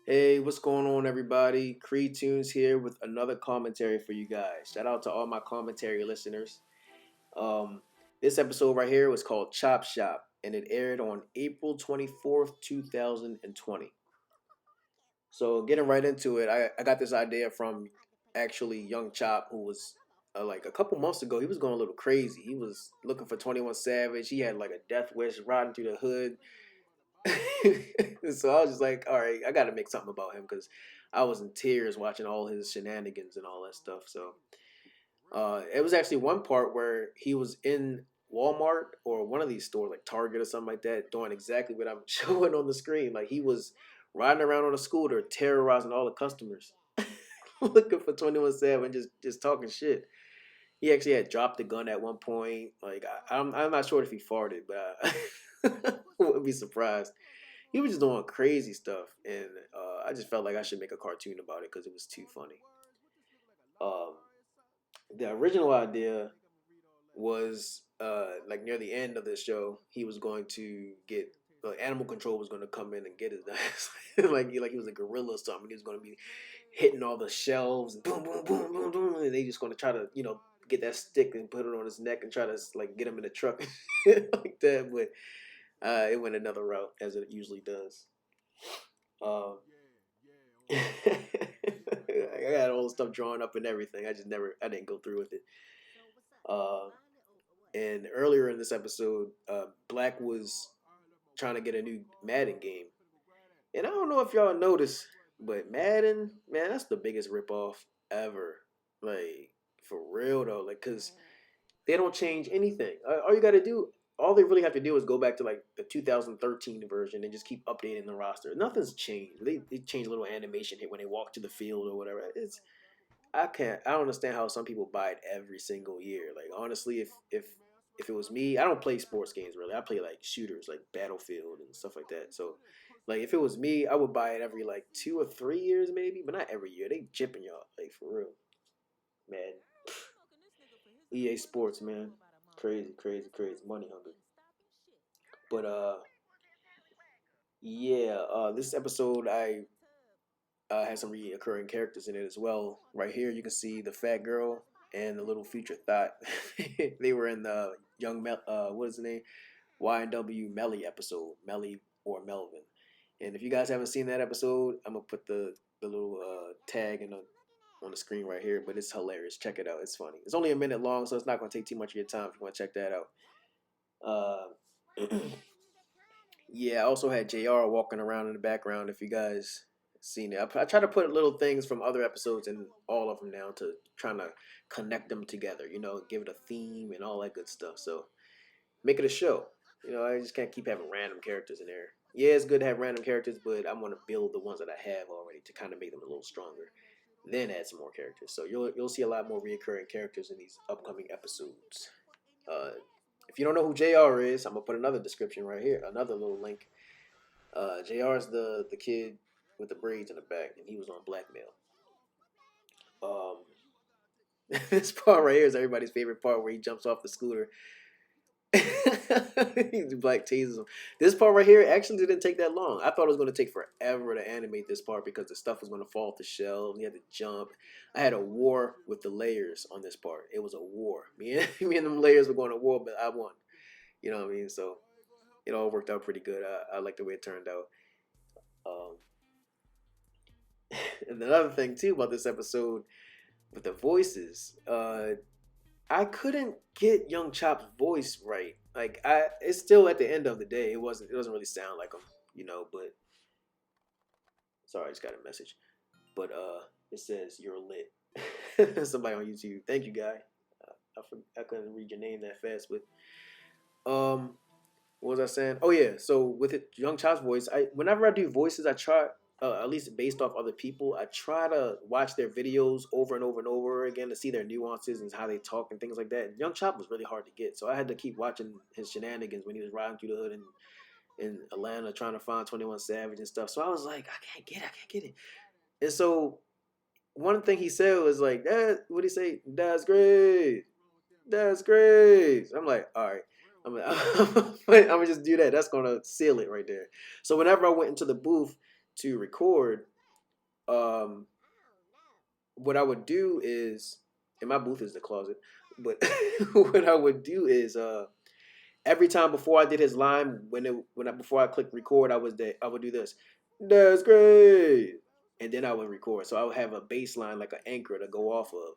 Hey, what's going on, everybody? Creed Tunes here with another commentary for you guys. Shout out to all my commentary listeners. Um, this episode right here was called Chop Shop, and it aired on April 24th, 2020. So, getting right into it, I got this idea from actually Young Chop, who was like a couple months ago. He was going a little crazy. He was looking for 21 Savage. He had like a death wish riding through the hood. So I was just like, all right, I got to make something about him because I was in tears watching all his shenanigans and all that stuff. So it was actually one part where he was in Walmart or one of these stores like Target or something like that, doing exactly what I'm showing on the screen. Like he was riding around on a scooter, terrorizing all the customers, looking for 21 Savage, just talking shit. He actually had dropped the gun at one point. Like I'm not sure if he farted, but I wouldn't be surprised. He was just doing crazy stuff, and I just felt like I should make a cartoon about it because it was too funny. Um, the original idea was like near the end of the show, he was going to get animal control was going to come in and get his ass, like he was a gorilla or something. He was going to be hitting all the shelves, and boom, boom, boom, boom, boom, and they just going to try to get that stick and put it on his neck and try to like get him in the truck like that. But it went another route as it usually does. Um, I got all the stuff drawn up and everything. I didn't go through with it. Uh, and earlier in this episode, Black was trying to get a new Madden game. And I don't know if y'all noticed, but Madden, man, that's the biggest ripoff ever. Like, for real though. Like, cause they don't change anything. All you got to do, all they really have to do is go back to like the 2013 version and just keep updating the roster. Nothing's changed. They change a little animation here when they walk to the field or whatever. I don't understand how some people buy it every single year. Like honestly, if it was me, I don't play sports games really. I play like shooters like Battlefield and stuff like that. So like if it was me, I would buy it every like 2 or 3 years maybe, but not every year. They chipping y'all like for real, man. EA Sports, man, crazy, crazy, crazy, money hungry. But yeah, this episode I has some reoccurring characters in it as well. Right here, you can see the fat girl and the little future thought. They were in the what is the name? YNW Melly episode, Melly or Melvin. And if you guys haven't seen that episode, I'm gonna put the little tag in on the screen right here. But it's hilarious. Check it out. It's funny. It's only a minute long, so it's not gonna take too much of your time if you want to check that out. Uh, Yeah, I also had JR walking around in the background. If you guys seen it, I try to put little things from other episodes in all of them now to trying to connect them together. Give it a theme and all that good stuff. So make it a show. I just can't keep having random characters in there. Yeah, it's good to have random characters, but I want to build the ones that I have already to kind of make them a little stronger. Then add some more characters. So you'll see a lot more reoccurring characters in these upcoming episodes. Uh, if you don't know who JR is, I'm gonna put another description right here, another little link. JR is the kid with the braids in the back, and he was on blackmail. Um, this part right here is everybody's favorite part where he jumps off the scooter. Black teases him. This part right here actually didn't take that long. I thought it was going to take forever to animate this part because the stuff was going to fall off the shelf. He had to jump. I had a war with the layers on this part. It was a war. Me and them layers were going to war, but I won. You know what I mean? So it all worked out pretty good. I like the way it turned out. Um, and another thing too about this episode with the voices, I couldn't get Young Chop's voice right. Like it's still at the end of the day, it doesn't really sound like him. But sorry, I just got a message. But it says you're lit. Somebody on YouTube. Thank you, guy. I couldn't read your name that fast, but um, what was I saying? Oh yeah, so with it, Young Child's voice, whenever I do voices, I try at least based off other people, I try to watch their videos over and over and over again to see their nuances and how they talk and things like that. Young Chop was really hard to get, so I had to keep watching his shenanigans when he was riding through the hood in Atlanta trying to find 21 Savage and stuff. So I was like, I can't get it. And so one thing he said was like, "That what did he say? That's great." I'm like, all right. I'm gonna just do that. That's gonna seal it right there. So whenever I went into the booth to record, Um, what I would do is, and my booth is the closet, but what I would do is, every time before I did his line, before I clicked record, I would do this. That's great, and then I would record. So I would have a baseline like an anchor to go off of,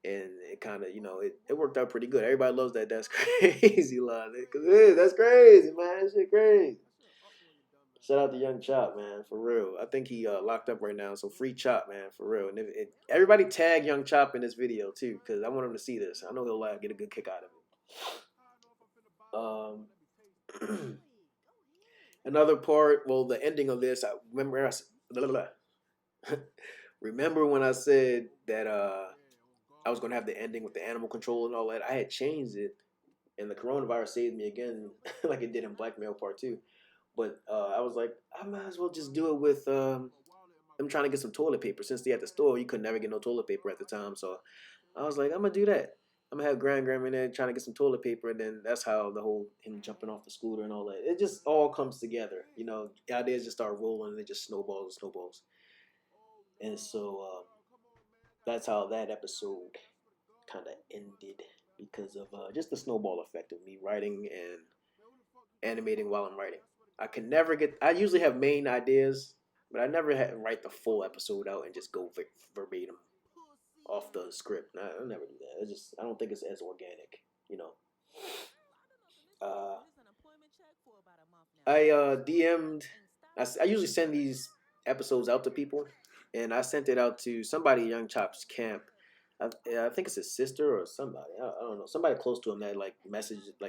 and it kind of it worked out pretty good. Everybody loves that. That's crazy line because that's crazy, man. That shit crazy. Shout out to Young Chop, man, for real. I think he locked up right now, so free Chop, man, for real. And everybody tag Young Chop in this video too, because I want him to see this. I know he'll get a good kick out of it. Another part, well, the ending of this, I remember. Blah, blah, blah. Remember when I said that I was gonna have the ending with the animal control and all that? I had changed it, and the coronavirus saved me again, like it did in Blackmail Part Two. But I was like, I might as well just do it with them trying to get some toilet paper. Since they at the store, you could never get no toilet paper at the time. So I was like, I'm gonna do that. I'm gonna have Graham in there trying to get some toilet paper, and then that's how the whole him jumping off the scooter and all that. It just all comes together, The ideas just start rolling, and it just snowballs and snowballs. And so that's how that episode kind of ended because of just the snowball effect of me writing and animating while I'm writing. I can never get. I usually have main ideas, but I never write the full episode out and just go verbatim off the script. I never do that. I don't think it's as organic, you know. Uh, I DM'd. I usually send these episodes out to people, and I sent it out to somebody at Young Chop's camp. I think it's his sister or somebody. I don't know. Somebody close to him that like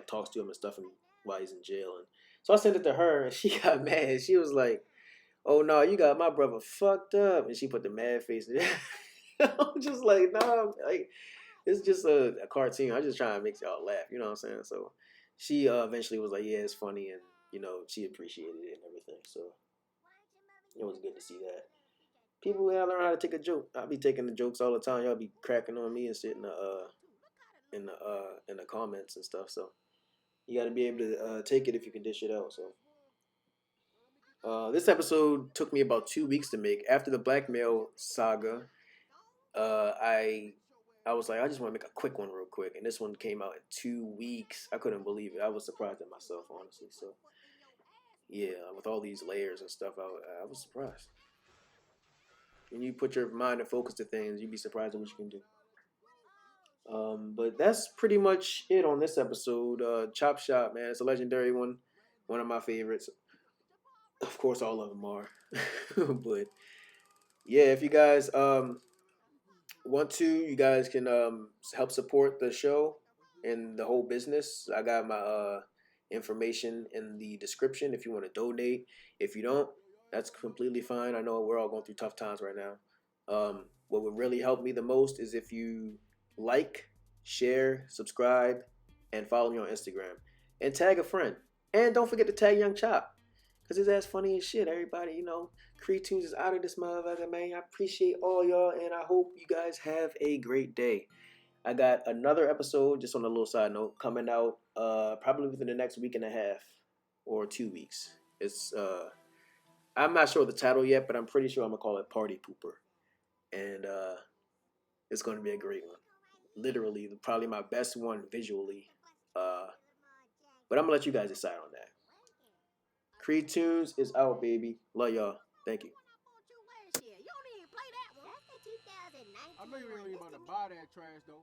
talks to him and stuff, and while he's in jail. And so I sent it to her, and she got mad. She was like, "Oh no, you got my brother fucked up," and she put the mad face. I'm just like, nah, like it's just a cartoon. I just trying to make y'all laugh. You know what I'm saying? So she eventually was like, "Yeah, it's funny," and she appreciated it and everything. So it was good to see that. People gotta learn how to take a joke. I be taking the jokes all the time. Y'all be cracking on me and shit in the comments and stuff. So you got to be able to take it if you can dish it out. So this episode took me about 2 weeks to make. After the blackmail saga, I was like, I just want to make a quick one real quick, and this one came out in 2 weeks. I couldn't believe it. I was surprised at myself, honestly. So yeah, with all these layers and stuff, I was surprised. When you put your mind and focus to things, you'd be surprised at what you can do. But that's pretty much it on this episode. Chop Shop, man, it's a legendary one of my favorites. Of course, all of them are. But yeah, if you guys want to, you guys can help support the show and the whole business. I got my information in the description if you want to donate. If you don't, that's completely fine. I know we're all going through tough times right now. What would really help me the most is if you like, share, subscribe, and follow me on Instagram. And tag a friend. And don't forget to tag Young Chop. Because his ass funny as shit, everybody. Creed Tunes is out of this motherfucker, man. I appreciate all y'all, and I hope you guys have a great day. I got another episode, just on a little side note, coming out probably within the next week and a half or 2 weeks. It's I'm not sure the title yet, but I'm pretty sure I'm gonna call it Party Pooper, and it's gonna be a great one. Literally, probably my best one visually. Uh, but I'm gonna let you guys decide on that. Creed Tunes is out, baby. Love y'all. Thank you. I know you ain't about to buy that trash though.